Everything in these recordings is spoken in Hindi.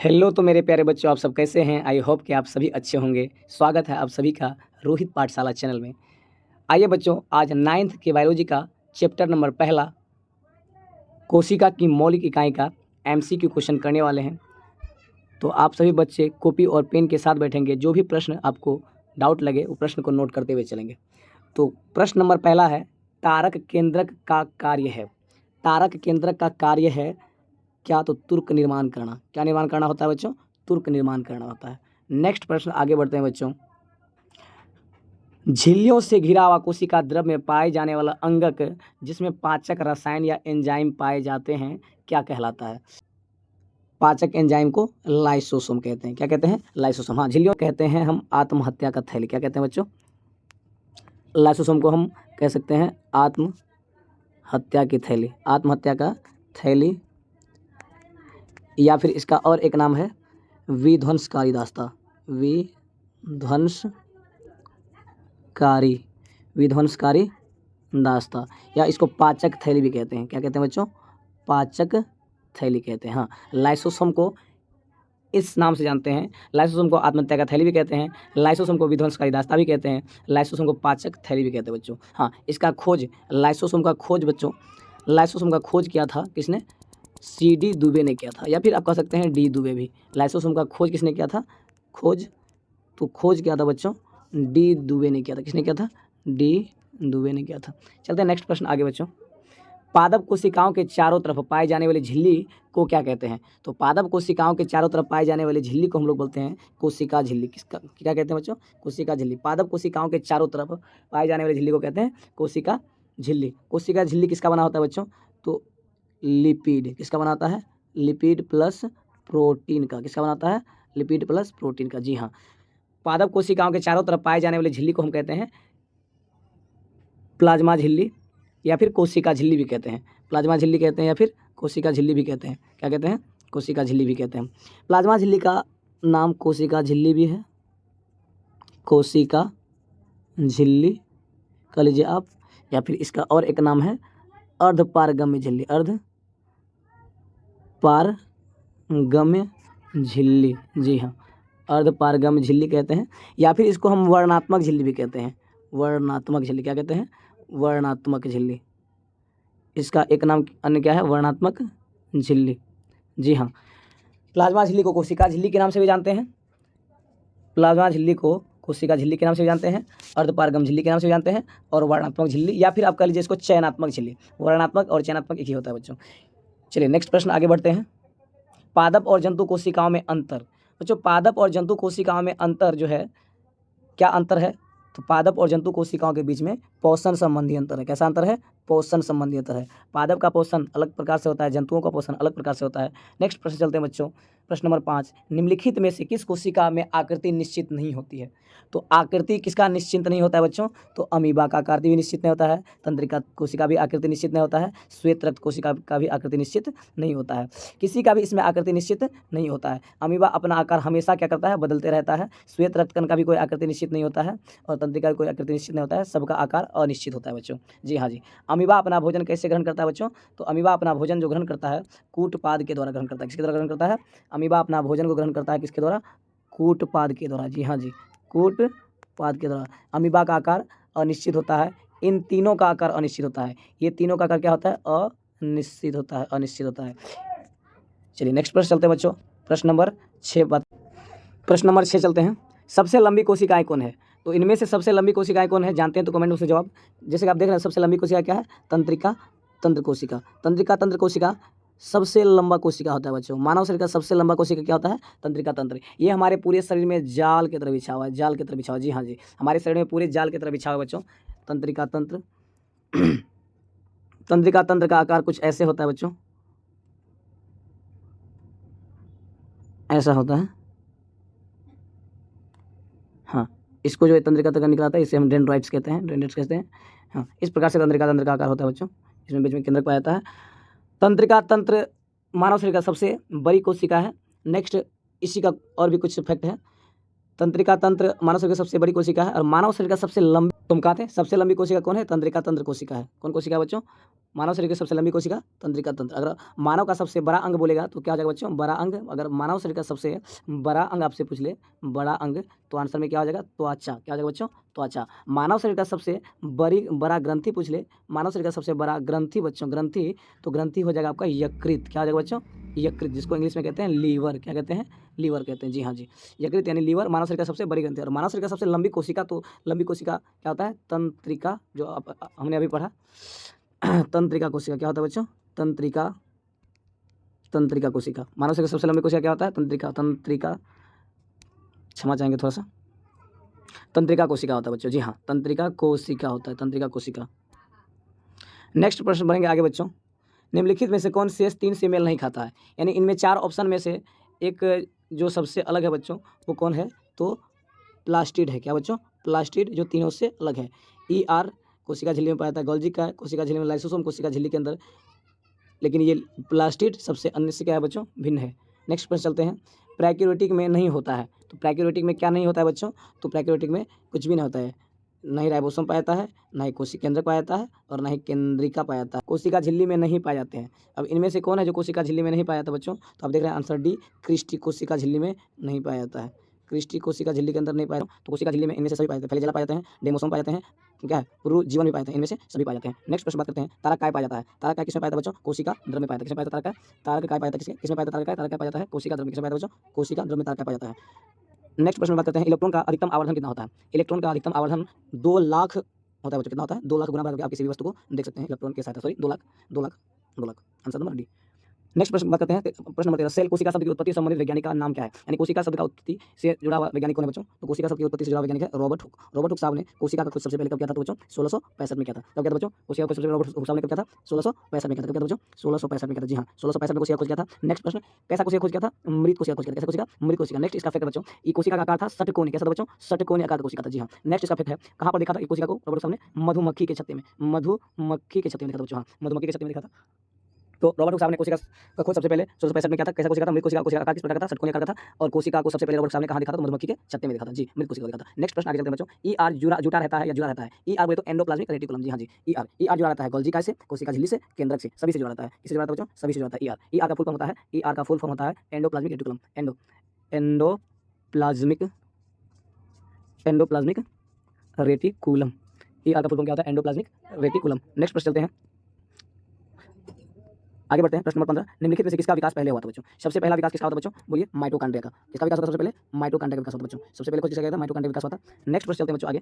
हेलो तो मेरे प्यारे बच्चों, आप सब कैसे हैं? आई होप कि आप सभी अच्छे होंगे। स्वागत है आप सभी का रोहित पाठशाला चैनल में। आइए बच्चों, आज 9th के बायोलॉजी का चैप्टर नंबर पहला कोशिका की मौलिक इकाई का एमसीक्यू क्वेश्चन करने वाले हैं। तो आप सभी बच्चे कॉपी और पेन के साथ बैठेंगे। जो भी प्रश्न आपको डाउट लगे वो प्रश्न को नोट करते हुए चलेंगे। तो प्रश्न नंबर पहला है, तारक केंद्रक का कार्य है। तारक केंद्रक का कार्य है क्या? तो तुर्क निर्माण करना। क्या निर्माण करना होता है बच्चों? तुर्क निर्माण करना होता है। नेक्स्ट प्रश्न आगे बढ़ते हैं बच्चों। झिल्लियों से घिरा हुआ कोशिका द्रव में पाए जाने वाला अंगक जिसमें पाचक रसायन या एंजाइम पाए जाते हैं क्या कहलाता है? पाचक एंजाइम को लाइसोसोम कहते हैं। क्या कहते हैं? लाइसोसोम। हाँ, झिल्लियों कहते हैं हम आत्महत्या का थैली। क्या कहते हैं बच्चों? लाइसोसोम को हम कह सकते हैं आत्महत्या की थैली, आत्महत्या का थैली, या फिर इसका और एक नाम है विध्वंसकारी दास्ता। विध्वंसकारी दास्ता, या इसको पाचक थैली भी कहते हैं। क्या कहते हैं बच्चों? पाचक थैली कहते हैं। हाँ, लाइसोसोम को इस नाम से जानते हैं। लाइसोसोम को आत्महत्या का थैली भी कहते हैं, लाइसोसोम को विध्वंसकारी दास्ता भी कहते हैं, लाइसोसोम को पाचक थैली भी कहते हैं बच्चों। हाँ, इसका खोज, लाइसोसोम का खोज बच्चों, लाइसोसोम का खोज किया था किसने? CD दुबे ने किया था, या फिर आप कह सकते हैं D दुबे भी। लाइसोसोम का खोज किसने किया था? खोज किया था बच्चों D दुबे ने किया था। किसने किया था? D दुबे ने किया था। चलते हैं नेक्स्ट प्रश्न आगे बच्चों। पादप कोशिकाओं के चारों तरफ पाए जाने वाली झिल्ली को क्या कहते हैं? तो पादप कोशिकाओं के चारों तरफ पाए जाने वाली झिल्ली को हम लोग बोलते हैं कोशिका झिल्ली। किसका क्या कहते हैं बच्चों? कोशिका झिल्ली। पादप कोशिकाओं के चारों तरफ पाए जाने वाली झिल्ली को कहते हैं कोशिका झिल्ली। कोशिका झिल्ली किसका बना होता है बच्चों? तो लिपिड। किसका बनाता है? लिपिड प्लस प्रोटीन का। किसका बनाता है? लिपिड प्लस प्रोटीन का। जी हाँ, पादप कोशिकाओं के चारों तरफ पाए जाने वाली झिल्ली को हम कहते हैं प्लाज्मा झिल्ली, या फिर कोशिका झिल्ली भी कहते हैं। प्लाज्मा झिल्ली कहते हैं या फिर कोशिका झिल्ली भी कहते हैं। क्या कहते हैं? कोशिका झिल्ली भी कहते हैं। प्लाज्मा झिल्ली का नाम कोशिका झिल्ली भी है, कोशिका झिल्ली कह लीजिए आप, या फिर इसका और एक नाम है अर्धपारगम्य झिल्ली। अर्धपारगम्य झिल्ली, जी हाँ, अर्धपारगम्य झिल्ली कहते हैं, या फिर इसको हम वर्णात्मक झिल्ली भी कहते हैं। वर्णात्मक झिल्ली। क्या कहते हैं? वर्णात्मक झिल्ली। इसका एक नाम अन्य क्या है? वर्णात्मक झिल्ली। जी हाँ, प्लाज्मा झिल्ली को कोशिका झिल्ली के नाम से भी जानते हैं, प्लाज्मा झिल्ली को कोशिका झिल्ली के नाम से भी जानते हैं, अर्धपारगम झिल्ली के नाम से भी जानते हैं, और वर्णात्मक झिल्ली, या फिर आप कह लीजिए इसको चयनात्मक झिल्ली। वर्णात्मक और चयनात्मक एक ही होता है बच्चों। चलिए नेक्स्ट प्रश्न आगे बढ़ते हैं। पादप और जंतु कोशिकाओं में अंतर। बच्चों, पादप और जंतु कोशिकाओं में अंतर जो है, क्या अंतर है? तो पादप और जंतु कोशिकाओं के बीच में पोषण संबंधी अंतर है। कैसा अंतर है? पोषण संबंधी अंतर है। पादप का पोषण अलग प्रकार से होता है, जंतुओं का पोषण अलग प्रकार से होता है। नेक्स्ट प्रश्न चलते हैं बच्चों। प्रश्न नंबर 5, निम्नलिखित में से किस कोशिका में आकृति निश्चित नहीं होती है? तो आकृति किसका निश्चित नहीं होता है बच्चों? तो अमीबा का आकृति भी निश्चित नहीं होता है, तंत्रिका कोशिका भी आकृति निश्चित नहीं होता है, श्वेत रक्त कोशिका का भी आकृति निश्चित नहीं होता है। किसी का भी इसमें आकृति निश्चित नहीं होता है। अमीबा अपना आकार हमेशा क्या करता है? बदलते रहता है। श्वेत रक्तकण का भी कोई आकृति निश्चित नहीं होता है, और तंत्रिका का कोई आकृति निश्चित नहीं होता है। सबका आकार अनिश्चित होता है बच्चों। जी हाँ जी। अमीबा अपना भोजन कैसे ग्रहण करता है बच्चों? तो अमीबा अपना भोजन जो ग्रहण करता है कूटपाद के द्वारा ग्रहण करता है। किसके द्वारा ग्रहण करता है? अमीबा अपना भोजन को ग्रहण करता है किसके द्वारा? कूटपाद के द्वारा। जी हाँ जी, कूटपाद के द्वारा। अमीबा का आकार अनिश्चित होता है, इन तीनों का आकार अनिश्चित होता है। ये तीनों का आकार क्या होता है? अनिश्चित होता है, अनिश्चित होता है। चलिए नेक्स्ट प्रश्न चलते हैं बच्चों। प्रश्न नंबर 6 चलते हैं। सबसे लंबी कोशिकाएं कौन है? तो इनमें से सबसे लंबी कोशिकाएं कौन है जानते हैं तो कमेंट में उससे जवाब। जैसे कि आप देख रहे हैं, सबसे लंबी कोशिका क्या है? तंत्रिका तंत्र कोशिका। तंत्रिका तंत्र कोशिका सबसे लंबा कोशिका होता है बच्चों। मानव शरीर का सबसे लंबा कोशिका क्या होता है? तंत्रिका तंत्र। ये हमारे पूरे शरीर में जाल की तरह बिछा हुआ है, जाल की तरह बिछा हुआ है। जी हाँ जी, हमारे शरीर में पूरे जाल की तरह बिछा हुआ है बच्चों तंत्रिका तंत्र। तंत्रिका तंत्र का आकार कुछ ऐसे होता है बच्चों, ऐसा होता है। हाँ, इसको जो तंत्रिका तंत्र निकला था इसे हम डेंड्राइट्स कहते हैं, डेंड्राइट्स कहते हैं। हाँ, इस प्रकार से तंत्रिका तंत्र का आकार होता है बच्चों। इसमें बीच में केंद्रक पाया जाता है। तंत्रिका तंत्र मानव शरीर का सबसे बड़ी कोशिका है। नेक्स्ट इसी का और भी कुछ फैक्ट है। तंत्रिका तंत्र मानव शरीर का सबसे बड़ी कोशिका है, और मानव शरीर का सबसे लंबी, तुम कहते हैं सबसे लंबी कोशिका कौन है? तंत्रिका तंत्र कोशिका है। कौन कोशिका है बच्चों? मानव शरीर की सबसे लंबी कोशिका तंत्रिका तंत्र। अगर मानव का सबसे बड़ा अंग बोलेगा तो क्या हो जाएगा बच्चों, बड़ा अंग। अगर मानव शरीर का सबसे बड़ा अंग आपसे पूछ ले, बड़ा अंग, तो आंसर में क्या हो जाएगा, त्वचा। क्या हो जाएगा बच्चों, त्वचा। मानव शरीर का सबसे बड़ा ग्रंथि पूछ ले, मानव शरीर का सबसे बड़ा ग्रंथि बच्चों, ग्रंथि, तो ग्रंथि हो जाएगा आपका यकृत। क्या हो जाएगा बच्चों, यकृत, जिसको इंग्लिश में कहते हैं लीवर। क्या कहते हैं, लीवर कहते हैं। जी हाँ जी, यकृत यानी लीवर मानव शरीर का सबसे बड़ी ग्रंथि है। और मानव शरीर का सबसे लंबी कोशिका, तो लंबी कोशिका क्या होता है, तंत्रिका, जो हमने अभी पढ़ा। तंत्रिका कोशिका क्या होता है बच्चों, तंत्रिका, तंत्रिका कोशिका। मानव शरीर की सबसे लंबी कोशिका क्या होता है, तंत्रिका, तंत्रिका, क्षमा चाहेंगे थोड़ा सा, तंत्रिका कोशिका होता है बच्चों। जी हाँ, तंत्रिका कोशिका होता है, तंत्रिका कोशिका। नेक्स्ट प्रश्न बढ़ेंगे आगे बच्चों। निम्नलिखित में से कौन शेष 3 से मेल नहीं खाता है, यानी इनमें 4 ऑप्शन में से एक जो सबसे अलग है बच्चों, वो कौन है, तो प्लास्टिड है। क्या बच्चों, प्लास्टिड, जो तीनों से अलग है। ER कोशिका झिल्ली में पाया जाता है, गोल्जी का कोशिका झिल्ली में, लाइसोसोम कोशिका झिल्ली के अंदर, लेकिन ये प्लास्टिड सबसे अन्य से क्या है बच्चों, भिन्न है। नेक्स्ट प्रश्न चलते हैं। प्रोकैरियोटिक में नहीं होता है, तो प्रोकैरियोटिक में क्या नहीं होता है बच्चों, तो प्रोकैरियोटिक में कुछ भी नहीं होता है। ना ही राइबोसोम पाया जाता है, ना ही कोशिका केंद्रक पाया जाता है, और ना ही केंद्रिका पाया जाता है। कोशिका झिल्ली में नहीं पाए जाते हैं। अब इनमें से कौन है जो कोशिका झिल्ली में नहीं पाया जाता बच्चों, तो आप देख रहे हैं आंसर डी, क्रिस्टी कोशिका झिल्ली में नहीं पाया जाता है। क्रिस्टी कोशिका झिल्ली के अंदर नहीं पाया, तो कोशिका झिल्ली में इनमें से सभी पाए जाते हैं। फ्लैजेला पाए जाते हैं, डेमोसोम पाए जाते हैं, क्या है, पुरु जीवन भी पाए जाते हैं, इनमें से सभी पाए जाते हैं। नेक्स्ट प्रश्न बात करते हैं, तारक काय पाया जाता है। तारक काय किसमें पाया जाता है बच्चों, कोशिका द्रव्य में पाया जाता है। किसमें पाया जाता है तारक काय पाया जाता है, किसमें पाया जाता है तारक काय पाया जाता है, कोशिका द्रव्य में। किसमें पाया जाता है बच्चों, कोशिका द्रव्य में तारक काय पाया जाता है। नेक्स्ट प्रश्न बात करते हैं, इलेक्ट्रॉन का अधिकतम आवर्धन कितना होता है। इलेक्ट्रॉन का अधिकतम आवर्धन 2 लाख होता है बच्चों। कितना होता है, 2 लाख गुना बराबर आप किसी भी वस्तु को देख सकते हैं इलेक्ट्रॉन के साथ। Sorry, 2 lakh, 2 lakh, 2 lakh, answer number D. Next प्रश्न बात करते हैं, प्रश्न नंबर 13, सेल कोशिका शब्द की उत्पत्ति से संबंधित वैज्ञानिक का नाम क्या है, यानी कोशिका शब्द का उत्पत्ति से जुड़ा हुआ वैज्ञानिक कौन है बच्चों, तो कोशिका शब्द की उत्पत्ति से जुड़ा वैज्ञानिक है रॉबर्ट हुक। रॉबर्ट हुक साहब ने कोशिका का खोज सबसे पहले कब किया था तो बच्चों, 1665 में किया था। कब किया था बच्चों, कोशिका को सबसे पहले रॉबर्ट हुक साहब ने कब किया था, 1665 में किया था। कब किया था बच्चों, 1665 में किया था। जी हाँ, 1665 में कोशिका खोज किया था। नेक्स्ट प्रश्न, कैसा कोशिका खोज किया था, मृत कोशिका खोज किया था। कैसा कोशिका, मृत कोशिका। नेक्स्ट इसका फैक्ट बच्चों, ये कोशिका का आकार था षटकोणीय। कैसा था बच्चों, षटकोणीय आकार का कोशिका था। जी हाँ, नेक्स्ट इसका फैक्ट है, कहाँ पर देखा था कोशिका को रॉबर्ट हुक साहब ने, मधुमक्खी के छत्ते में, मधुमक्खी के छत्ते में देखा था बच्चों। हाँ, मधुमक्खी के छत्ते में देखा था। तो रॉबर्ट हुक साहब ने कोशिका का खोज सबसे पहले 1665 में किया था। कैसा कोशिका था, मृत कोशिका। कोशिका का आकार किस प्रकार का था, षटकोणीय आकार का था। और कोशिका को सबसे पहले रॉबर्ट साहब ने कहाँ देखा था, तो मधुमक्खी के छत्ते में देखा था। जी, मृत कोशिका को देखा था। नेक्स्ट प्रश्न आगे चलते हैं बच्चों, ER जुड़ा रहता है या जुड़ा रहता है। ER बोले तो एंडोप्लाज्मिक रेटिकुलम। जी हाँ जी, ER जुड़ा रहता है गोल्जी काय से, कोशिका झिल्ली से, केंद्रक से, सभी से जुड़ा रहता है। किससे जुड़ा रहता है बच्चों, सभी से जुड़ा रहता है। ER का फुल फॉर्म होता है, ER का फुल फॉर्म होता है endoplasmic reticulum. Endoplasmic reticulum. ER का फुल फॉर्म क्या होता है, एंडोप्लाज्मिक रेटिकुलम। नेक्स्ट प्रश्न चलते हैं, आगे बढ़ते हैं। प्रश्न नंबर 15, निम्नलिखित में से किसका विकास पहले हुआ था बच्चों। सबसे पहला विकास किसका होता है बच्चों, बोलिए, माइटोकॉन्ड्रिया का। किसका विकास होता है सबसे पहले, माइटोकॉन्ड्रिया का विकास होता है बच्चों। सबसे पहले किसका था, माइटोकॉन्ड्रिया विकास होता है। नेक्स्ट प्रश्न चलते हैं बच्चों आगे।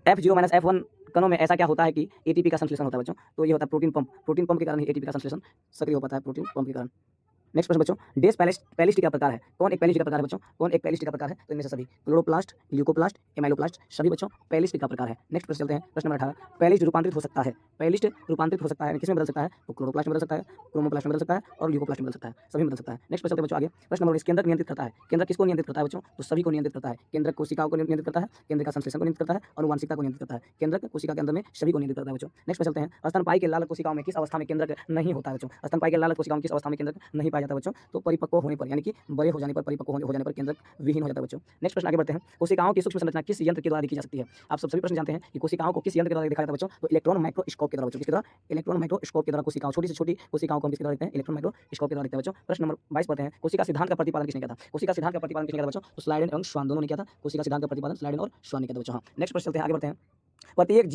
F0 - F1 कणों में ऐसा क्या होता है कि ATP का संश्लेषण होता है बच्चों, तो ये होता है प्रोटीन पंप। प्रोटीन पंप के कारण ही ATP का संश्लेषण सक्रिय हो पाता है, प्रोटीन पंप के कारण। नेक्स्ट प्रश्न बच्चों, डेस पैलिस्टी का प्रकार है। कौन एक पैलिस्टी का प्रकार है बच्चों, कौन एक पैलिस्टी का प्रकार है, तो इनमें से सभी, क्लोरोप्लास्ट, ल्यूकोप्लास्ट, एमाइलोप्लास्ट, सभी बच्चों पैलिस्टी का प्रकार है। नेक्स्ट प्रश्न चलते हैं, प्रश्न नंबर 18, पैलिस्ट रूपांतरित हो सकता है। पैलिस्ट रूपांतरित हो सकता है, किसमें बदल सकता है, तो क्लोरोप्लास्ट में बदल सकता है, क्रोमोप्लास्ट में बदल सकता है, और ल्यूकोप्लास्ट में बदल सकता है, सभी में बदल सकता है। नेक्स्ट प्रश्न चलते हैं बच्चों आगे। प्रश्न नंबर 19, केंद्रक नियंत्रित करता है। केंद्रक किसको नियंत्रित करता है बच्चों, तो सभी को नियंत्रित करता है। केंद्रक कोशिकाओं को नियंत्रित करता है, केंद्र का संश्लेषण को नियंत्रित करता है, अनुवांशिकता को नियंत्रित करता है। केंद्रक कोशिका के अंदर में सभी को नियंत्रित करता है बच्चों। नेक्स्ट प्रश्न चलते हैं, स्तनपायी के लाल कोशिकाओं में किस अवस्था में केंद्रक नहीं होता है बच्चों। स्तनपायी के लाल कोशिकाओं में किस अवस्था में केंद्रक नहीं पाया जाता बच्चों, तो परिपक्व होने पर, यानी कि बड़े हो जाने पर, परिपक्व हो जाने पर केंद्रक विहीन हो जाता है बच्चों। नेक्स्ट प्रश्न आगे बढ़ते हैं, कोशिकाओं की सूक्ष्म संरचना किस यंत्र के द्वारा देखी जा सकती है। आप सभी प्रश्न जानते हैं कि कोशिकाओं को किस यंत्र के द्वारा देखा जाता है बच्चों, तो इलेक्ट्रॉन माइक्रोस्कोप के द्वारा बच्चों। किसके द्वारा, इलेक्ट्रॉन माइक्रोस्कोप के द्वारा कोशिकाओं, छोटी से छोटी कोशिकाओं को हम किसके द्वारा देखते हैं, इलेक्ट्रॉन माइक्रोस्कोप के द्वारा देखते हैं बच्चों। प्रश्न नंबर 22 पढ़ते हैं, कोशिका सिद्धांत का प्रतिपादन किसने किया था। कोशिका सिद्धांत का प्रतिपादन किसने किया था बच्चों, तो स्लाइडेन एवं श्वान दोनों ने किया था। कोशिका सिद्धांत का प्रतिपादन स्लाइडेन और श्वान ने किया था बच्चों। हाँ, नेक्स्ट प्रश्न चलते हैं, आगे बढ़ते हैं। प्रत्येक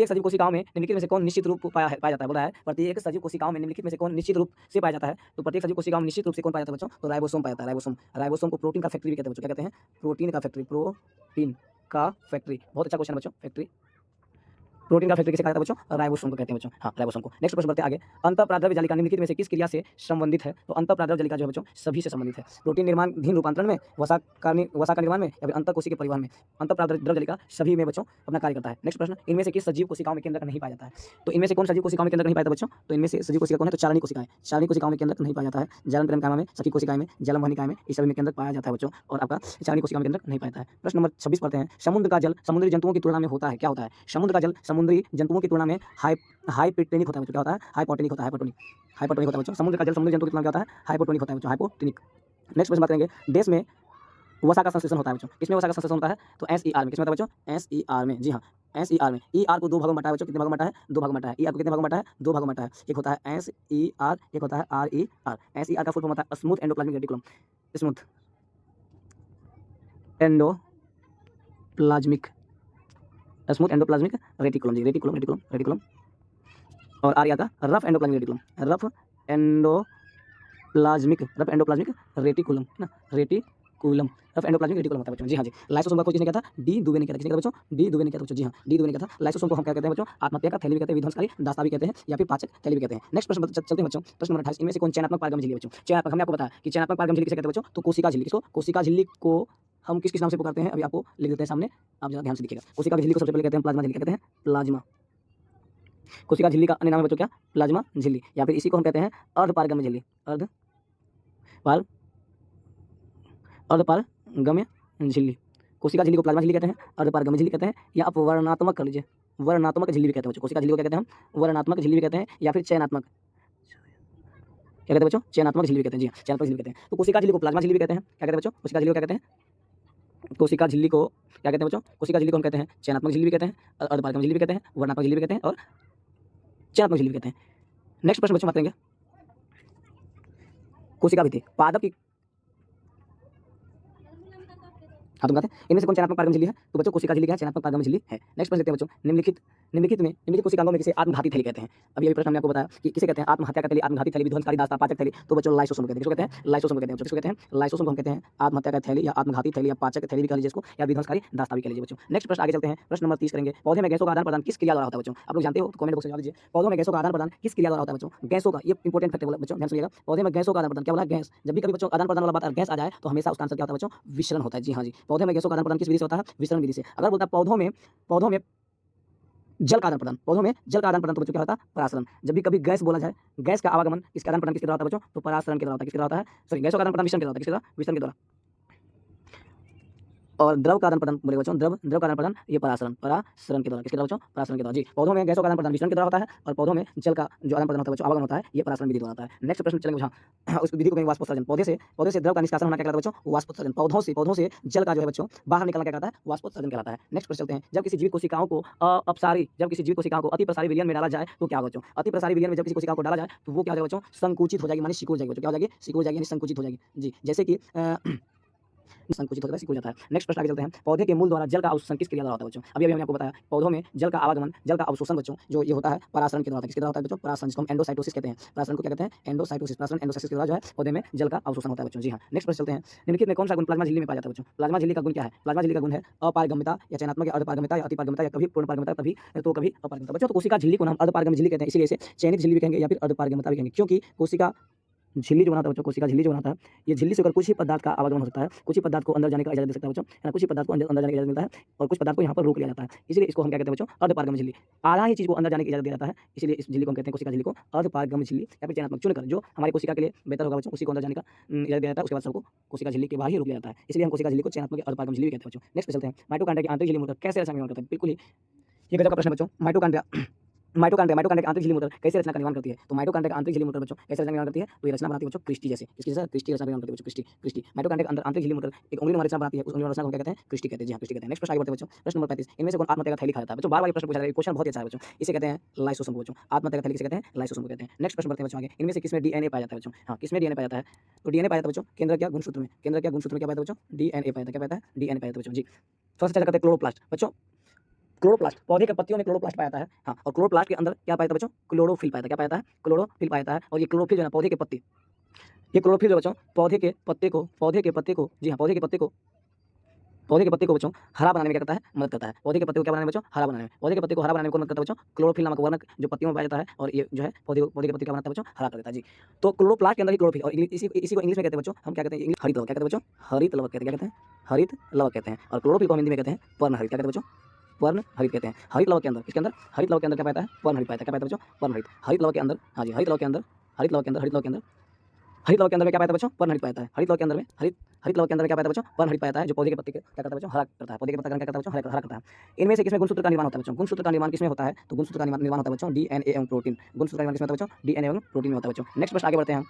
सजीव कोशिकाओं में निम्नलिखित में से कौन निश्चित रूप पाया जाता है, बोला है प्रत्येक सजीव कोशिकाओं में निम्नलिखित में से कौन निश्चित रूप से पाया जाता है, तो प्रत्येक सजीव कोशिकाओं में निश्चित रूप से कौन पाया जाता है बच्चों, तो राइबोसोम पाया जाता है। राइबोसोम को प्रोटीन का फैक्ट्री भी कहते हैं बच्चों। क्या कहते हैं, प्रोटीन का फैक्ट्री, प्रोटीन का फैक्ट्री। बहुत अच्छा क्वेश्चन बच्चों, फैक्ट्री, प्रोटीन का फैक्ट्री किसे कहा जाता है बच्चों, राइबोसोम को कहते हैं बच्चों। हाँ, राइबोसोम को। नेक्स्ट प्रश्न बढ़ते हैं आगे, अंतःप्राद्रव्य जालिका निम्नलिखित में से किस क्रिया से संबंधित है, तो अंतःप्राद्रव्य जालिका जो है बच्चों सभी से संबंधित है। प्रोटीन निर्माण, धीन रूपांतरण में, वसा का निर्माण में, या फिर अंतःकोशिकीय परिवहन में अंतःप्राद्रव्य जालिका सभी में बच्चों अपना कार्य करता है। नेक्स्ट प्रश्न, इनमें से किस सजीव कोशिकाओं में केंद्रक नहीं पाया जाता है, तो इनमें से कौन सजीव कोशिकाओं में केंद्रक नहीं पाया जाता बच्चों, तो इनमें से सजीव कोशिका कौन है, तो चालनी कोशिकाएं। चालनी कोशिकाओं में केंद्रक नहीं पाया जाता है। जालन प्रेरकामा में, सखी कोशिकाएं में, जलम वहनिकाएं में, इस सभी में केंद्रक पाया जाता है बच्चों, और आपका चालनी कोशिका में केंद्रक नहीं पाया जाता है। प्रश्न नंबर 26 पढ़ते हैं, समुद्र का जल समुद्री जंतुओं की तुलना में होता है, क्या होता है, समुद्र का जल समुद्री जंतुओं की तुलना में हाइपोटोनिक होता है बच्चों। क्या होता है, हाइपोटोनिक होता है, हाइपोटोनिक होता है बच्चों। समुद्र का जल समुद्री जंतुओं की तुलना में क्या होता है, हाइपोटोनिक होता है बच्चों, हाइपोटोनिक। नेक्स्ट प्रश्न बात करेंगे, देश में वसा का संश्लेषण होता है बच्चों। किसमें वसा का संश्लेषण होता है, तो SER में। किसमें होता है बच्चों, SER में। जी हाँ, एस ई आर में ई आर को दो भागों में बांटा है बच्चों, कितने भागों में बांटा है? दो भागों में बांटा है। ई आर को कितने भागों में बांटा है? दो भागों में बांटा है। एक होता है एस ई आर, एक होता है R E R. S E R का फुल फॉर्म होता है smooth endoplasmic reticulum, smooth endoplasmic, smooth endoplasmic reticulum जी, रेटिकुलम रेटिकुलम रेटिकुलम। और आर ई आर का rough endoplasmic reticulum, rough endoplasmic reticulum है ना, रेटिकुलम, रफ एंडोप्लाज्मिक रेटिकुलम होता है बच्चों। जी हाँ जी। लाइसोसोम का खोज किसने किया था? डी दुबे ने किया था। किसने किया बच्चों? डी दुबे ने किया था बच्चों। जी हाँ, डी दुबे ने किया था। लाइसोसोम को हम क्या कहते हैं बच्चों? आत्महत्या का थैली भी कहते हैं, विध्वंसकारी दास्ता भी कहते हैं, या फिर पाचक थैली भी कहते हैं। नेक्स्ट प्रश्न चलते हैं बच्चों। प्रश्न नंबर 28, इनमें से कौन चयनात्मक पारगम झिल्ली है बच्चों? चयनात्मक, हमने आपको बताया कि चयनात्मक पारगम झिल्ली किसे कहते हैं बच्चों? तो कोशिका झिल्ली। किसको? कोशिका झिल्ली को हम किस नाम से पुकारते हैं? अभी आपको लिख देते हैं सामने, आप जरा ध्यान से देखिएगा। कोशिका झिल्ली को सबसे पहले कहते हैं प्लाज्मा झिल्ली, कहते हैं प्लाज्मा। कोशिका झिल्ली का अन्य नाम है बच्चों क्या? प्लाज्मा झिल्ली, या फिर इसी को हम कहते हैं अर्धपारगम्य झिल्ली, अर्धपारगम्य झिल्ली। कोशिका झिल्ली को प्लाज्मा झिल्ली कहते हैं, अर्धपारगम्य झिल्ली कहते हैं, या आप वर्णनात्मक कर लीजिए, वर्णनात्मक झिल्ली भी कहते हैं बच्चों। कोशिका झिल्ली को क्या कहते हैं हम? वर्णनात्मक झिल्ली भी कहते हैं, या फिर चयनात्मक, क्या कहते हैं बच्चों? चयनात्मक झिल्ली भी कहते हैं। जी हाँ, चयनात्मक झिल्ली कहते हैं। तो कोशिका झिल्ली को प्लाज्मा झिल्ली भी कहते हैं। क्या कहते हैं बच्चों? कोशिका झिल्ली को क्या कहते हैं? कोशिका झिल्ली को क्या कहते हैं बच्चों? कोशिका झिल्ली को हम कहते हैं चयनात्मक झिल्ली भी कहते हैं, अर्धपारगम्य झिल्ली भी कहते हैं, वर्णनात्मक झिल्ली भी कहते हैं, और चयनात्मक झिल्ली भी कहते हैं। नेक्स्ट प्रश्न बच्चों बात करेंगे कोशिका भित्ति, पादप की, हाँ तुम कहते हैं इनमें से कौन चयनात्मक पारगम झिल्ली है? तो बच्चों कोशिका झिल्ली क्या है? चयनात्मक पारगम झिल्ली है। नेक्स्ट प्रश्न देखते हैं बच्चों, निम्नलिखित कोशिकांगों में किसे आत्मघाती थैली कहते हैं? अभी प्रश्न हमने आपको बताया कि किसे कहते हैं? आत्महत्या का थैली, आत्मघाती थैली, विध्वंसकारी दास्ता, पाचक थैली। तो बच्चों लाइसोसोम कहते हैं। किसको कहते हैं? लाइसोसोम कहते हैं। किसको कहते हैं? लाइसोसोम को हम कहते हैं आत्महत्या का थैली, या आत्मघाती थैली, या पाचक थैली भी कह लीजिए इसको, या विध्वंसकारी दास्ता भी कह लीजिए बच्चों। नेक्स्ट प्रश्न आगे चलते हैं। प्रश्न नंबर 30 करेंगे, पौधे में गैसों का आदान प्रदान किस क्रिया द्वारा होता है बच्चों? आप लोग जानते हो तो कमेंट बॉक्स में जवाब दीजिए। पौधों में गैसों का आदान प्रदान किस क्रिया द्वारा होता है बच्चों? गैसों का, ये इंपॉर्टेंट फैक्ट है बच्चों, ध्यान सुनिएगा। पौधे में गैसों का आदान प्रदान क्या बोला? गैस। जब भी कभी बच्चों आदान प्रदान वाला बात गैस आ जाए तो हमेशा उसका आंसर क्या होता है बच्चों? विसरण होता है। जी हाँ जी, पौधे में गैसों का आदान प्रदान किस विधि से होता है? विसरण विधि से। अगर बोलता है पौधों में जल का आदान प्रदान, पौधों में जल का आदान प्रदान, तो बच्चों क्या होता है? परासरण। जब भी कभी गैस बोला जाए, गैस का आवागमन, इसका आदान प्रदान किसके द्वारा होता है बच्चों? तो परासरण के द्वारा होता है। किसके द्वारा होता है? सॉरी, गैसों का आदान प्रदान विसरण के द्वारा होता है। किसके द्वारा? विसरण के द्वारा। और द्रव का आदान प्रदान बोले बच्चों, द्रव का आदान प्रदान ये परासरण के द्वारा। किसके द्वारा बच्चों? परासरण के द्वारा। जी, पौधों में गैसों का आदान प्रदान विसरण के द्वारा होता है, और पौधों में जल का जो आदान प्रदान होता है बच्चों, आवागमन होता है, ये परासरण विधि द्वारा होता है। नेक्स्ट प्रश्न चलेंगे, हाँ उस विधि को कहेंगे वाष्पोत्सर्जन। पौधे से द्रव का निष्कासन होना क्या कहलाता है बच्चों? वाष्पोत्सर्जन। पौधों से जल का जो है बच्चों बाहर निकलना क्या कहलाता है? वाष्पोत्सर्जन कहलाता है। नेक्स्ट प्रश्न चलते हैं, जब किसी जीवित कोशिकाओं को अति प्रसारी विलयन में डाला जाए तो क्या होगा बच्चों? अति प्रसारी विलयन में जब किसी कोशिका को डाला जाए तो वो क्या हो जाएगा बच्चों? संकुचित हो जाएगी, माने सिकुड़ जाएगी बच्चों। क्या हो जाएगी? सिकुड़ जाएगी, यानी संकुचित हो जाएगी। जी, जैसे कि संकुचित होता है, सिकुड़ जाता है। नेक्स्ट प्रश्न आगे चलते हैं, पौधे के मूल द्वारा जल का अवशोषण किस क्रिया द्वारा होता है बच्चों? अभी हमने आपको बताया पौधों में जल का आवागमन, जल का अवशोषण बच्चों जो ये होता है परासरण के द्वारा होता है। किसके द्वारा होता है बच्चों? परासरण, जिसको हम एंडोसाइटोसिस कहते हैं। परासरण को क्या कहते हैं? एंडोसाइटोसिस। परासरण एंडोसाइटोसिस के द्वारा जो है पौधे में जल का अवशोषण होता है बच्चों। जी हाँ, नेक्स्ट प्रश्न चलते हैं, निम्नलिखित में कौन सा गुण प्लाज्मा झिल्ली में पाया जाता है बच्चों? प्लाज्मा झिल्ली का गुण क्या है? प्लाज्मा झिल्ली का गुण है अपारगम्यता, या चयनात्मक, या अर्धपारगम्यता, या अतिपारगम्यता, या कभी पूर्ण पारगम्यता, कभी तो कभी अपारगम्यता। बच्चों तो कोशिका झिल्ली को हम अर्धपारगम्य झिल्ली कहते हैं, इसलिए इसे चयनित झिल्ली भी कहेंगे, या फिर अर्धपारगम्यता भी कहेंगे, क्योंकि कोशिका झिल्ली जो बनाता है बच्चों, कोशिका झिल्ली जो बनाता है, ये झिल्ली से होकर कुछ ही पदार्थ का आवागमन हो सकता है, कुछ ही पदार्थ को अंदर जाने का इजाजत दे सकता है बच्चों, है ना, कुछ ही पदार्थ को अंदर जाने की इजाजत मिलता है, और कुछ पदार्थ को यहाँ पर रोक लिया जाता है। इसलिए इसको हम क्या कहते हैं बच्चों? अर्धपारगम्य झिल्ली। आधा ही चीज को अंदर जाने की इजाजत दिया जाता है, इसलिए इस झिल्ली को हम कहते हैं, कोशिका झिल्ली को अर्धपारगम्य झिल्ली, या फिर चयनात्मक चुनकर जो हमारी कोशिका के लिए बेहतर होगा बच्चों, उसी को अंदर जाने का इजाजत दिया जाता है। उसके बाद सबको कोशिका झिल्ली के बाहर ही रोक लिया जाता है, इसलिए हम कोशिका झिल्ली को चयनात्मक या अर्धपारगम्य झिल्ली भी कहते हैं बच्चों। नेक्स्ट पे चलते हैं, माइटोकॉन्ड्रिया की आंतरिक झिल्ली मूलतंत्र कैसे रचना निर्माण करता है? बिल्कुल ही ये गजब का प्रश्न बच्चों। माइटोकॉन्ड्रिया की आंतरिक झिल्ली मूलतंत्र कैसे रचना का निर्माण करती है? तो माइटोकॉन्ड्रिया की आंतरिक झिल्ली मूलतंत्र बच्चों कैसे रचना निर्माण करती है? तो ये रचना बनाती है बच्चों क्रिस्टी जैसे। इसकी जैसे क्रिस्टी रचना निर्माण करती है बच्चों, क्रिस्टी। माइटोकॉन्ड्रिया के अंदर आंतरिक झिल्ली मूलतंत्र एक उंगली में रचना बनाती है, उस उंगली रचना को क्या कहते हैं? क्रिस्टी कहते हैं। जी हां, क्रिस्टी कहते हैं। नेक्स्ट प्रश्न आगे बढ़ते हैं बच्चों। प्रश्न नंबर 35, इनमें से कौन आत्महत्या का थैली खाता है? बच्चों बार-बार ये प्रश्न पूछा जाएगा, क्वेश्चन बहुत ही अच्छा है बच्चों। इसे कहते हैं लाइसोसोम बच्चों। आत्महत्या का थैली किसे कहते हैं? लाइसोसोम कहते हैं। नेक्स्ट प्रश्न बढ़ते हैं बच्चों आगे, इनमें से किसमें डीएनए पाया जाता है बच्चों? हां, किसमें डीएनए पाया जाता है? तो डीएनए पाया जाता है बच्चों केंद्रक या गुणसूत्र में। केंद्रक या गुणसूत्र में क्या पाया जाता है बच्चों? डीएनए पाया जाता है। क्या पाया जाता है? डीएनए पाया जाता है बच्चों। जी, थोड़ा सा चर्चा करते हैं क्लोरोप्लास्ट बच्चों। क्लोरोप्लास्ट, पौधे के पत्तियों में क्लोरोप्लास्ट पाया जाता है। हाँ, और क्लोरोप्लास्ट के अंदर क्या पाया जाता है बच्चों? क्लोरोफिल पाया जाता है। क्या पाया जाता है? क्लोरोफिल पाया जाता है। और ये क्लोरोफिल जो है पौधे के पत्ते, ये क्लोरोफिल जो बच्चों पौधे के पत्ते को जी हाँ, पौधे के पत्ते को बच्चों हरा बनाने में क्या करता है? मदद करता है। पौधे के पत्ते को क्या बनाने में बच्चों? हरा बनाने में। पौधे के पत्ते को हरा बनाने में कौन मदद करता है बच्चों? क्लोरोफिल नामक वर्णक जो पत्तियों में पाया जाता है, और ये जो है पौधे के पत्ते क्या बनाता है बच्चों? हरा कर देता है। जी, तो क्लोरोप्लास्ट के अंदर ही क्लोरोफिल, और इसी को इंग्लिश में कहते हैं बच्चों, हम क्या कहते हैं? हरित लवक। क्या कहते हैं बच्चों? हरित लवक कहते हैं। क्या कहते हैं? हरित लवक कहते हैं। और क्लोरोफिल को हम हिंदी में कहते हैं पर्णहरित। क्या कहते हैं बच्चों? पर्णहरित कहते हैं। हरित लवक के अंदर, किसके अंदर? हरित लवक के अंदर क्या पाया जाता है? पर्णहरित पाया जाता है। क्या पाया जाता है बच्चों? पर्णहरित। हरित लवक के अंदर, हाँ जी, हरित लवक के अंदर में क्या पाया जाता है बच्चों? पर्णहरित पाया जाता है। हरित लवक के अंदर में क्या पाया जाता है बच्चों? पर्णहरित पाया जाता है, जो पौधे के पत्ते के क्या करता है बच्चों? हरा करता है। पौधे के पत्ता का क्या करता है बच्चों? हरा करता है। इनमें से किसमें गुणसूत्र का निर्माण होता है बच्चों? गुणसूत्र का निर्माण किसमें होता है? तो गुणसूत्र का निर्माण होता है बच्चों डीएनए एवं प्रोटीन। गुणसूत्र का निर्माण किसमें होता है बच्चों? डीएनए एवं प्रोटीन में होता है बच्चों। नेक्स्ट प्रश्न आगे बढ़ते हैं।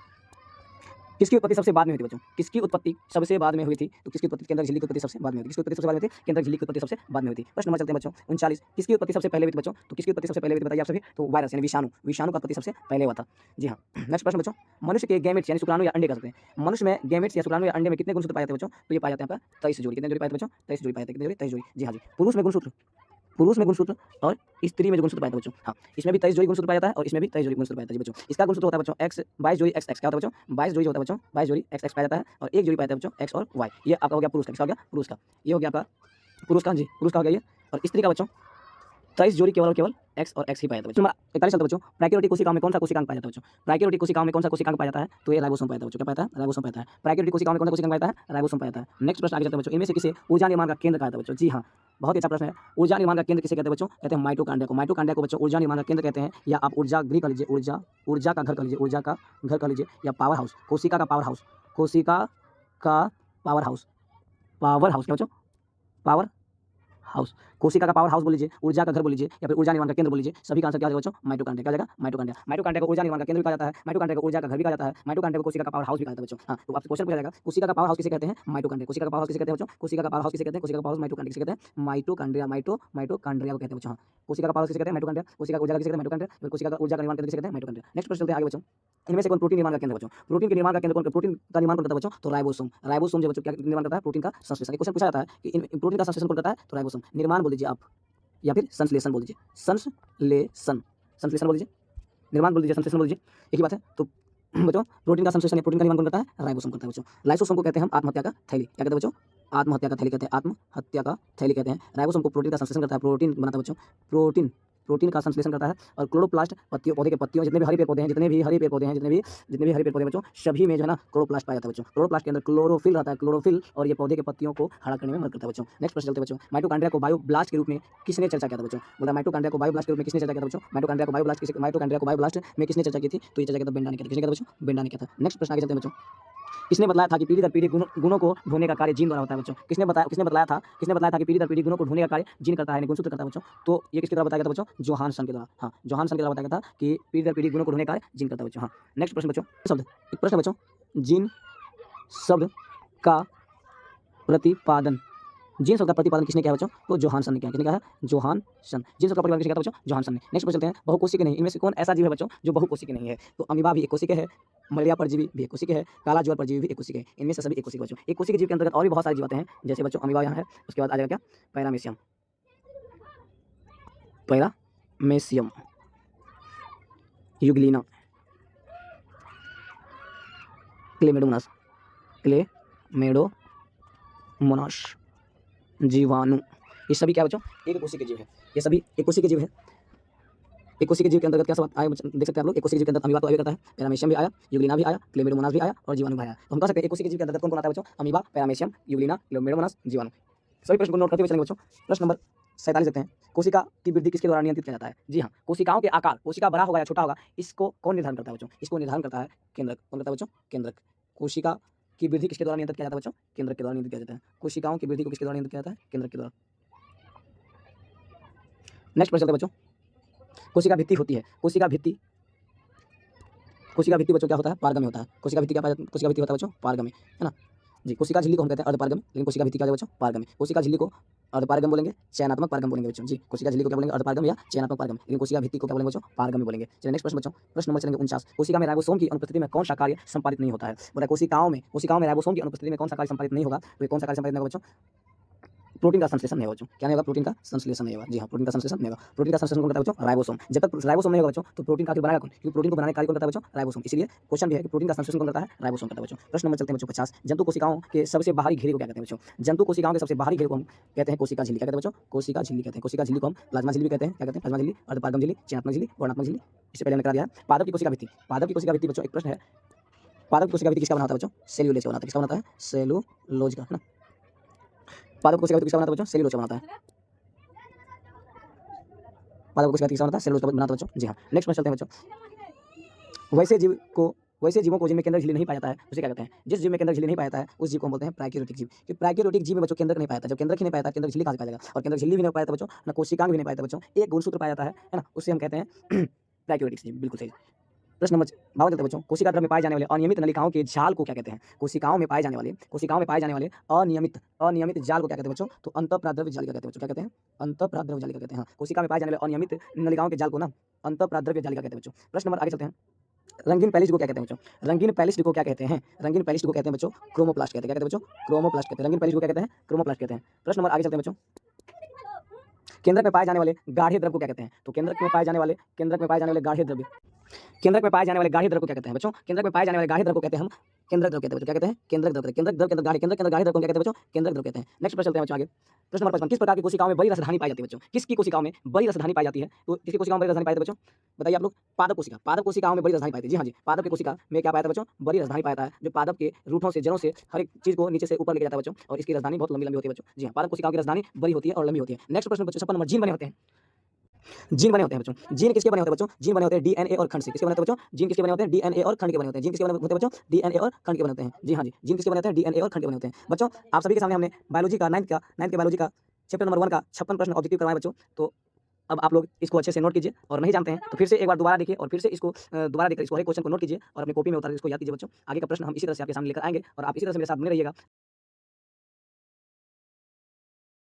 किसकी उत्पत्ति सबसे बाद में हुई थी बच्चों? किसकी उत्पत्ति सबसे बाद में हुई थी? तो किसकी उत्पत्ति, केंद्रक झिल्ली की उत्पत्ति सबसे बाद में हुई थी। किसकी उत्पत्ति सबसे बाद में हुई थी? केंद्रक झिल्ली की उत्पत्ति सबसे बाद में हुई थी। प्रश्न नंबर चलते हैं बच्चों 39। किसकी उत्पत्ति सबसे पहले हुई थी बच्चों? तो किसकी उत्पत्ति सबसे पहले हुई थी बताइए आप सभी? तो वायरस यानी विषाणु, विषाणु का उत्पत्ति सबसे पहले हुआ था। जी हाँ। नेक्स्ट प्रश्न बच्चों, मनुष्य के गैमेट्स यानी शुक्राणु या अंडे कह सकते हैं। मनुष्य में गैमेट्स या शुक्राणु या अंडे में कितने गुणसूत्र पाए जाते हैं बच्चों? तो ये पाए जाते हैं आपका 23 जोड़ी। कितने जोड़ी पाए जाते हैं बच्चों? 23 जोड़ी पाए जाते हैं। कितने जोड़ी? 23 जोड़ी। जी हाँ जी। पुरुष में गुणसूत्र और स्त्री में जो गुणसूत्र पाया था बच्चों, हाँ, इसमें भी 23 जोड़ी गुणसूत्र पाया जाता है और इसमें भी 23 जोड़ी गुणसूत्र पाया जाता है जी बच्चों। इसका गुणसूत्र होता है बच्चों एक्स, 22 जोड़ी एक्स एक्स क्या होता है बच्चों? 22 जोड़ी होता है बच्चों, 22 जोड़ी एक्स एक्स पाया जाता है और एक जोड़ी पाया जाता है बच्चों एक्स और वाई। ये आपका हो गया पुरुष का। किसका हो गया? पुरुष का। ये हो गया आपका पुरुष का, जी पुरुष का हो गया ये। और स्त्री का बच्चों 23 जोड़ी केवल और केवल एक्स और एक्स ही पाया जाता है बच्चों। 41 चलता है बच्चों, प्रोकैरियोटिक कोशिकाओं में कौन सा कोशिकांग पाया जाता है बच्चों? प्रोकैरियोटिक कोशिकाओं में कौन सा कोशिकांग पाया जाता है? तो ये राइबोसोम पाया जाता है बच्चों। क्या पाया जाता है? राइबोसोम पाया जाता है। प्रोकैरियोटिक कोशिकाओं में कौन सा कोशिकांग पाया जाता है? राइबोसोम पाया जाता है। नेक्स्ट प्रश्न आगे चलते हैं बच्चों, इनमें से किसे ऊर्जा निर्माण का केंद्र कहा जाता है बच्चों? जी हाँ, बहुत ही अच्छा प्रश्न है। ऊर्जा निर्माण का केंद्र किसे कहते हैं बच्चों? कहते हैं माइटोकॉन्ड्रिया को। माइटोकॉन्ड्रिया को बच्चों ऊर्जा निर्माण का केंद्र कहते हैं, या आप ऊर्जा गृह कह लीजिए, ऊर्जा का घर कह लीजिए, ऊर्जा का घर कह लीजिए, या पावर हाउस, कोशिका का पावर हाउस, कोशिका का पावर हाउस, पावर हाउस क्या बच्चों? पावर हाउस, कोशिका का पावर हाउस बोल लीजिए, ऊर्जा का घर बोल लीजिए, या फिर ऊर्जा निर्माण का केंद्र बोल लीजिए। सभी का आंसर क्या हो जाएगा बच्चों? माइटोकॉन्ड्रिया। क्या हो जाएगा? माइटोकॉन्ड्रिया। माइटोकॉन्ड्रिया को ऊर्जा निर्माण का केंद्र भी कहा जाता है, माइटोकॉन्ड्रिया को ऊर्जा का घर भी कहा जाता है, माइटोकॉन्ड्रिया को कोशिका का पावर हाउस भी कहा जाता है बच्चों। हाँ, तो आपसे क्वेश्चन पूछा जाएगा कोशिका का पावर हाउस किसे कहते हैं? माइटोकॉन्ड्रिया। कोशिका का पावर हाउस किसे कहते हैं बच्चों? कोशिका का पावर हाउस किसे कहते हैं? कोशिका का पावर हाउस माइटोकॉन्ड्रिया किसे कहते हैं? माइटोकॉन्ड्रिया। माइटोकॉन्ड्रिया को कहते हैं बच्चों। हाँ, कोशिका का पावर हाउस किसे कहते हैं? माइटोकॉन्ड्रिया। कोशिका का ऊर्जा किसे कहते हैं? माइटोकॉन्ड्रिया। फिर कोशिका का ऊर्जा का निर्माण केंद्र किसे कहते हैं? माइटोकॉन्ड्रिया। नेक्स्ट प्रश्न चलते हैं आगे बच्चों, इनमें से कौन प्रोटीन निर्माण का केंद्र बच्चों? प्रोटीन के निर्माण का केंद्र कौन? प्रोटीन का निर्माण कौन करता है बच्चों? तो राइबोसोम। राइबोसोम जो बच्चों क्या निर्माण करता है? प्रोटीन का संश्लेषण। क्वेश्चन पूछा जाता है कि इन प्रोटीन का संश्लेषण कौन करता है? तो राइबोसोम। निर्माण बोल दीजिए आप, या फिर संश्लेषण बोल दीजिए, संश्लेषण बोल दीजिए, निर्माण बोल दीजिए, संश्लेषण बोल दीजिए, एक ही बात है। तो बच्चों प्रोटीन का संश्लेषण या प्रोटीन का निर्माण कौन करता है? राइबोसोम करता है बच्चों। लाइसोसोम को कहते हैं हम आत्महत्या का थैली। क्या कहते हैं बच्चों? आत्महत्या का थैली कहते हैं, आत्महत्या का थैली कहते हैं। राइबोसोम को प्रोटीन का संश्लेषण करता है, प्रोटीन बनाता है बच्चों, प्रोटीन का संश्लेषण करता है। और क्लोरोप्लास्ट पत्तियों, पौधे के पत्तियों, जितने भी हरे पेड़ पौधे हैं, जितने भी हरे पेड़ पौधे हैं बच्चों, सभी में जो है ना क्लोरोप्लास्ट पाया जाता है बच्चों। क्लोरोप्लास्ट के अंदर क्लोरोफिल रहता है, क्लोरोफिल, और ये पौधे के पत्तियों को हरा करने में मदद करता है बच्चों। नेक्स्ट प्रश्न चलते हैं बच्चों, माइटोकॉन्ड्रिया को बायोब्लास्ट के रूप में किसने चर्चा किया था बच्चों? बोला माइटोकॉन्ड्रिया को बायोब्लास्ट के रूप में किसने चर्चा किया था बच्चों? माइटोकॉन्ड्रिया को बायोब्लास्ट में किसने चर्चा की थी? तो ये चर्चा किया था बेंडा ने किया था। किसने किया था बच्चों? बेंडा ने किया था। नेक्स्ट प्रश्न आगे चलते हैं बच्चों, किसने बताया था कि पीढ़ी दर पीढ़ी गुणों को ढोने का कार्य जीन द्वारा होता है बच्चों? किसने बताया था कि पीढ़ी दर पीढ़ी गुणों को ढोने का कार्य जीन करता है, यानी गुणसूत्र करता है बच्चों? तो ये किसके द्वारा बताया गया था बच्चों? जोहानसन के द्वारा। हाँ, जोहानसन के द्वारा बताया गया था कि पीढ़ी दर पीढ़ी गुणों को ढोने का कार्य जीन करता है बच्चों। हाँ, नेक्स्ट प्रश्न बच्चों, शब्द एक प्रश्न बच्चों, जीन शब्द का प्रतिपादन, जीन शब्द का प्रतिपादन किसने किया बच्चों? तो जोहानसन ने किया। किसने कहा है? जोहानसन। जीन शब्द का प्रतिपादन किसने किया था बच्चों? जोहानसन ने। नेक्स्ट पर चलते हैं, बहुकोशिकीय नहीं, इनमें से कौन ऐसा जीव है बच्चों जो बहुकोशिकीय नहीं है? तो अमीबा भी एक कोशिकीय है, मलेरिया परजीवी भी एक कोशिकीय है, काला ज्वर परजीवी भी एक कोशिकीय है। इनमें से सभी एक कोशिकीय बच्चों। एक कोशिकीय जीव के अंतर्गत और भी बहुत सारे जीव आते हैं, जैसे बच्चों अमीबा यहाँ है, उसके बाद आ जाएगा क्या? पैरामीशियम, यूग्लिना, क्लेमेडोमोनास, जीवाणु, ये सभी क्या बच्चों? एक कोशिकीय जीव है। ये सभी एक कोशिकीय जीव है। एक कोशिकीय जीव के अंतर्गत क्या सब आए देख सकते हैं आप लोग। एक कोशिकीय जीव के अंदर अमीबा तो आया करता है, पैरामीशियम भी आया, यूग्लिना भी आया, क्लेमेडोमोनास भी आया और जीवाणु भी आया। तो हम कह सकते हैं एक कोशिकीय जीव के अंतर्गत कौन कौन आता है बच्चों? अमीबा, पैरामीशियम, यूग्लिना, क्लेमेडोमोनास, जीवाणु। सभी प्रश्न को नोट करते हुए चलेंगे बच्चों। प्रश्न नंबर 47 देखते हैं, कोशिका की वृद्धि किसके द्वारा नियंत्रित किया जाता है? जी हाँ, कोशिकाओं के आकार, कोशिका बड़ा होगा या छोटा होगा, इसको कौन निर्धारण करता है बच्चों? इसको निर्धारण करता है केंद्रक। कौन करता है बच्चों? केंद्रक। कोशिका की वृद्धि किसके द्वारा नियंत्रित किया जाता है बच्चों? केंद्रक के द्वारा नियंत्रित किया जाता है। कोशिकाओं की वृद्धि को किसके द्वारा नियंत्रित किया जाता है? केंद्रक के द्वारा। नेक्स्ट प्रश्न चलते हैं बच्चों, कोशिका भित्ति होती है, कोशिका भित्ति बच्चों क्या होता है? पारगम्य होता है। कोशिका भित्ति होता है बच्चों? पारगम्य, है ना जी। कोशिका झिल्ली को हम कहते हैं अर्धपारगम्य, लेकिन कोशिका भित्ति क्या है बच्चों? पारगम्य। कोशिका झिल्ली को अर्धपारगम्य बोलेंगे, चयनात्मक पारगम्य बोलेंगे बच्चों जी। कोशिका झिल्ली को क्या बोलेंगे? अर्धपारगम्य या चयनात्मक पारगम्य, लेकिन कोशिका भित्ति को क्या बोलेंगे बच्चों? पारगम्य बोलेंगे। चलिए नेक्स्ट प्रश्न बच्चों, प्रश्न नंबर चलेंगे 49, कोशिका में राइबोसोम की अनुपस्थिति में कौन सा कार्य संपादित नहीं होता है? बोला कोशिकाओं में राइबोसोम की अनुपस्थिति में कौन सा कार्य संपादित नहीं होगा? तो कौन सा कार्य संपादित नहीं होगा बच्चों? प्रोटीन का संश्लेषण नहीं होगा बच्चों। क्या नहीं होगा? प्रोटीन का संश्लेषण नहीं होगा। जी हाँ, प्रोटीन का संश्लेषण नहीं होगा। प्रोटीन का संश्लेषण कौन करता है बच्चों? राइबोसोम। जब तक राइबोसोम नहीं होगा बच्चों तो प्रोटीन का बनाएगा कौन? क्योंकि प्रोटीन को बनाने का कार्य कौन करता है बच्चों? राइबोसोम। इसलिए क्वेश्चन भी है कि प्रोटीन का संश्लेषण कौन करता है? राइबोसोम करता है बच्चों। प्रश्न नंबर चलते हैं बच्चों 50, जंतु कोशिकाओं के सबसे बाहरी घेरे को क्या कहते हैं बच्चों? जंतु कोशिकाओं के सबसे बाहरी घेरे को हम कहते हैं कोशिका झिल्ली। क्या कहते हैं बच्चों? कोशिका झिल्ली कहते हैं। कोशिका झिल्ली को हम प्लाज्मा झिल्ली भी कहते हैं। क्या कहते हैं? प्लाज्मा झिल्ली, अर्धपारगम झिल्ली, चयनात्मक झिल्ली, वर्णात्मक झिल्ली। इससे पहले हमने करा दिया है। पादप की कोशिका भित्ति, पादप की कोशिका भित्ति बच्चों एक प्रश्न है, पादप की कोशिका भित्ति किसका बना होता है बच्चों? सेल्यूलोज का बनाता है। किसका बनाता है? सेलुलोज का, है ना। पादप कोशिका भित्ति किसका बनाता है बच्चों? सेल्यूलोज का बनाता है। पादप कोशिका भित्ति किसका बनाता है? सेल्यूलोज का बनाता है बच्चों। जी हाँ, नेक्स्ट प्रश्न चलते हैं बच्चों, वैसे जीवों को जिनमें केंद्रक झिल्ली नहीं पाया जाता है उसे क्या कहते हैं? जिस जीव में केंद्रक झिल्ली नहीं पाया जाता है उस जीव को हम बोलते हैं प्रोकैरियोटिक जीव। कि प्रोकैरियोटिक जीव में बच्चों केंद्रक नहीं पाया जाता। जब केंद्रक ही नहीं पाया जाता, केंद्रक झिल्ली कहाँ से पाया जाएगा? और केंद्रक झिल्ली भी नहीं पाया जाता बच्चों, ना कोशिकांग भी नहीं पाया जाता बच्चों, एक गुणसूत्र पाया जाता है ना, उससे हम कहते हैं प्रोकैरियोटिक जीव। बिल्कुल सही। प्रश्न नंबर 52 चलते हैं बच्चों। कोशिका द्रव्य में पाए जाने वाले अनियमित नलिकाओं के जाल को क्या कहते हैं? कोशिकाओं में पाए जाने वाले अनियमित जाल को क्या कहते हैं बच्चों? तो अंतःप्राद्रव्य जालिका कहते हैं बच्चों। क्या कहते हैं? अंतःप्राद्रव्य जालिका कहते हैं। हाँ, कोशिका में पाए जाने वाले अनियमित नलिकाओं के जाल को ना अंतःप्राद्रव्य जालिका कहते हैं बच्चों। प्रश्न नंबर आगे चलते हैं। रंगीन पैलिस्ड को क्या कहते हैं बच्चों? रंगीन पैलिस्ड को क्या कहते हैं? रंगीन पैलिस्ड को कहते हैं बच्चों क्रोमोप्लास्ट कहते हैं। क्या कहते हैं बच्चों? क्रोमोप्लास्ट कहते हैं। रंगीन पैलिस्ड को क्या कहते हैं? क्रोमोप्लास्ट कहते हैं। प्रश्न नंबर आगे चलते हैं बच्चों। केंद्रक में पाए जाने वाले गाढ़े द्रव को क्या कहते हैं? तो केंद्रक में पाए जाने वाले गाढ़े द्रव्य केंद्रक में पाए जाने वाले गाढ़े द्रव को क्या कहते हैं बच्चों? केंद्रक में पाए जाने वाले गाढ़े द्रव को कहते हैं हम केंद्रक द्रव कहते हैं बच्चों। क्या कहते हैं? केंद्रक द्रव कहते हैं। केंद्रक द्रव के अंदर गाढ़े द्रव को क्या कहते हैं बच्चों? केंद्रक द्रव कहते हैं। नेक्स्ट प्रश्न चलते हैं बच्चों आगे। प्रश्न नंबर 55 किस प्रकार की कोशिकाओं में बड़ी रसधानी पाई जाती है बच्चों? किसकी कोशिकाओं में बड़ी रसधानी पाई जाती है? तो किसकी कोशिकाओं में बड़ी रसधानी पाई जाती है बच्चों? बताइए आप लोग। पादप कोशिकाओं में बड़ी रसधानी पाई जाती है। जी हाँ जी, पादप की कोशिका में क्या पाया जाता है बच्चों? बड़ी रसधानी पाया जाता है, जो पादप के रूठों से, जड़ों से हर एक चीज को नीचे से ऊपर लेके जाता है बच्चों, और इसकी रसधानी बहुत लंबी होती है बच्चों। जी हाँ, पादप कोशिकाओं की रसधानी बड़ी होती है और लंबी होती है। नेक्स्ट प्रश्न बच्चों 56 नंबर, जीन बने होते हैं। जीन बने होते हैं बच्चों। जीन किसके बने होते हैं बच्चों? जीन बने होते हैं डीएनए और खंड से। किसके बने होते हैं बच्चों? जीन किसके बने होते हैं? डीएनए और खंड के बने होते हैं। जीन किसके बने होते हैं बच्चों? डीएनए और खंड के बने होते हैं। जी हाँ जी, जीन किसके बने होते हैं? डीएनए और खंड के बने होते हैं। बच्चों आप सभी के सामने हमने बायोलॉजी का 9th के बायोलॉजी का चैप्टर नंबर 1 का 56 प्रश्न ऑब्जेक्टिव करवाए बच्चों। तो अब आप लोग इसको अच्छे से नोट कीजिए, और नहीं जानते हैं तो फिर से एक बार दोबारा देखिए, और फिर से इसको दोबारा देखकर इसको हर एक क्वेश्चन को नोट कीजिए और अपनी कॉपी में उतार कर इसको याद कीजिए बच्चों। आगे का प्रश्न हम इसी तरह से आपके सामने लेकर आएंगे, और आप इसी तरह से मेरे साथ बने रहिएगा।